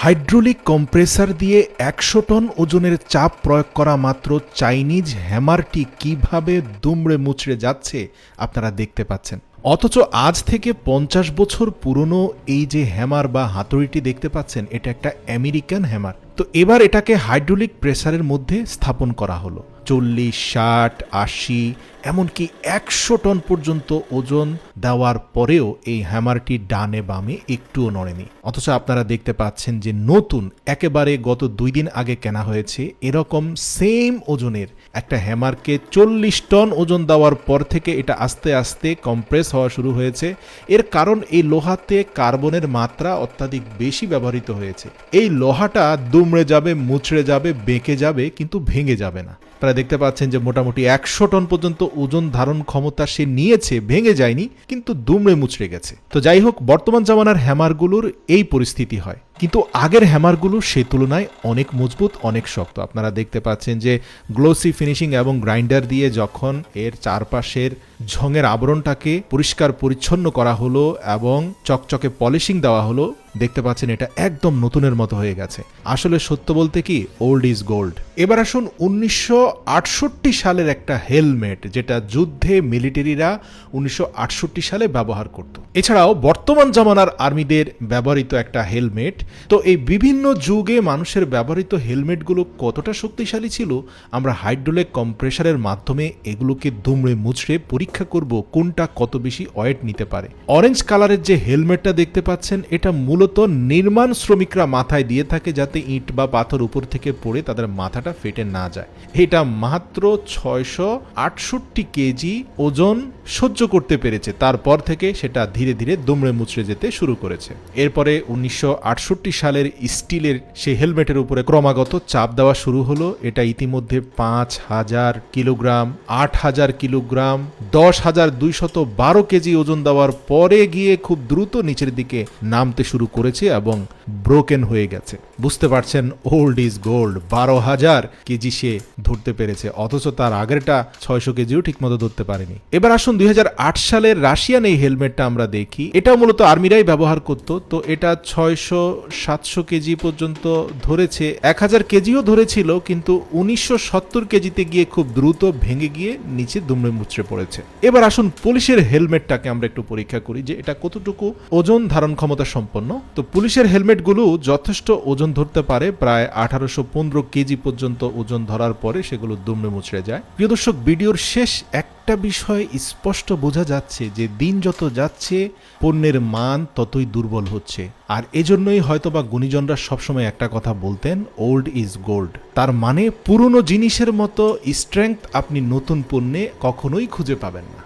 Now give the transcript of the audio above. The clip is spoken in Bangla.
হাইড্রোলিক কম্প্রেসার দিয়ে ১০০ টন ওজনের চাপ প্রয়োগ করা মাত্র চাইনিজ হ্যামারটি কিভাবে দুমড়ে মুচড়ে যাচ্ছে আপনারা দেখতে পাচ্ছেন। অথচ আজ থেকে ৫০ বছর পুরনো এই যে হ্যামার বা হাতুড়িটি দেখতে পাচ্ছেন, এটা একটা আমেরিকান হ্যামার। তো এবার এটাকে হাইড্রোলিক প্রেসারের মধ্যে স্থাপন করা হলো। ৪০, ৬০, ৮০ এমনকি ১০০ টন পর্যন্ত ওজন দেওয়ার পরেও এই হ্যামারটি ডানে বামে একটুও নড়েনি। অথচ আপনারা দেখতে পাচ্ছেন যে নতুন একেবারে গত ২ দিন আগে কেনা হয়েছে এরকম সেম ওজনের একটা হ্যামারকে ৪০ টন ওজন দেওয়ার পর থেকে এটা আস্তে আস্তে কম্প্রেস হওয়া শুরু হয়েছে। এর কারণ এই লোহাতে কার্বনের মাত্রা অত্যাধিক বেশি ব্যবহৃত হয়েছে। এই লোহাটা দুমড়ে যাবে, মুচড়ে যাবে, বেঁকে যাবে, কিন্তু ভেঙে যাবে না। আপনারা দেখতে পাচ্ছেন যে মোটামুটি ১০০ টন পর্যন্ত ওজন ধারণ ক্ষমতা সে নিয়েছে, ভেঙে যায়নি, কিন্তু দুমড়ে মুচড়ে গেছে। তো যাই হোক, বর্তমান জামানার হ্যামারগুলোর এই পরিস্থিতি হয়, কিন্তু আগের হ্যামারগুলো সে তুলনায় অনেক মজবুত, অনেক শক্ত। আপনারা দেখতে পাচ্ছেন যে গ্লোসি ফিনিশিং এবং গ্রাইন্ডার দিয়ে যখন এর চারপাশের ঝঙের আবরণটাকে পরিষ্কার পরিচ্ছন্ন করা হলো এবং চকচকে পলিশিং দেওয়া হলো, দেখতে পাচ্ছেন এটা একদম নতুনের মতো হয়ে গেছে। আসলে সত্য বলতে কি, ওল্ড ইজ গোল্ড। এবার আসুন ১৯৬৮ সালের একটা হেলমেট, যেটা যুদ্ধে মিলিটারিরা ১৯৬৮ সালে ব্যবহার করত। এছাড়াও বর্তমান জামানার আর্মিদের ব্যবহৃত একটা হেলমেট। তো এই বিভিন্ন যুগে মানুষের ব্যবহৃত হেলমেটগুলো কতটা শক্তিশালী ছিল, আমরা হাইড্রোলিক কম্প্রেসারের মাধ্যমে এগুলোকে দুমড়ে মুচড়ে পরীক্ষা করব কোনটা কত বেশি ওয়েট নিতে পারে। অরেঞ্জ কালারের যে হেলমেটটা দেখতে পাচ্ছেন, এটা মূলত নির্মাণ শ্রমিকরা মাথায় দিয়ে থাকে যাতে ইট বা পাথর উপর থেকে পড়ে তাদের মাথাটা ফেটে না যায়। এটা মাত্র ৬৬৮ কেজি ওজন সহ্য করতে পেরেছে। তারপর থেকে সেটা ধীরে ধীরে দুমড়ে মুচড়ে যেতে শুরু করেছে। এরপরে ১৯৬৮ সালের স্টিলের সেই হেলমেটের উপরে ক্রমাগত চাপ দেওয়া শুরু হলো। এটা ইতিমধ্যে ৫,০০০ কিলোগ্রাম, ৮,০০০ কিলোগ্রাম, ১০,২১২ কেজি ওজন দেওয়ার পরে গিয়ে খুব দ্রুত নিচের দিকে নামতে শুরু করেছে এবং ব্রোকেন হয়ে গেছে। বুঝতে পারছেন, ওল্ড ইজ গোল্ড। ১২,০০০ কেজি সে ধরতে পেরেছে, অথচ তার আগেরটা ৬০০ কেজিও ঠিকমতো ধরতে পারেনি। এবার আসুন ২০০৮ সালের রাশিয়ান এই হেলমেটটা আমরা দেখি। এটা মূলত আর্মিরাই ব্যবহার করত। তো এটা ৬০০-৭০০ কেজি পর্যন্ত ধরেছে, ১,০০০ কেজিও ধরেছিল, কিন্তু ১৯৭০ কেজিতে গিয়ে খুব দ্রুত ভেঙে গিয়ে নিচে দুমড়ে মুচড়ে পড়েছে। এবার আসুন পুলিশের হেলমেটটাকে আমরা একটু পরীক্ষা করি যে এটা কতটুকু ওজন ধারণ ক্ষমতা সম্পন্ন। তো পুলিশের হেলমেটগুলো যথেষ্ট ওজন ধরতে পারে, প্রায় ১৮১৫ কেজি পর্যন্ত ওজন ধরার পরে সেগুলো দুমড়ে মুচড়ে যায়। প্রিয় দর্শক, ভিডিওর শেষ একটা বিষয় স্পষ্ট বোঝা যাচ্ছে যে দিন যত যাচ্ছে পণ্যের মান ততই দুর্বল হচ্ছে। আর এজন্যই হয়তোবা গুণীজনরা সবসময় একটা কথা বলতেন, ওল্ড ইজ গোল্ড। তার মানে পুরনো জিনিসের মতো স্ট্রেংথ আপনি নতুন পণ্যে কখনোই খুঁজে পাবেন না।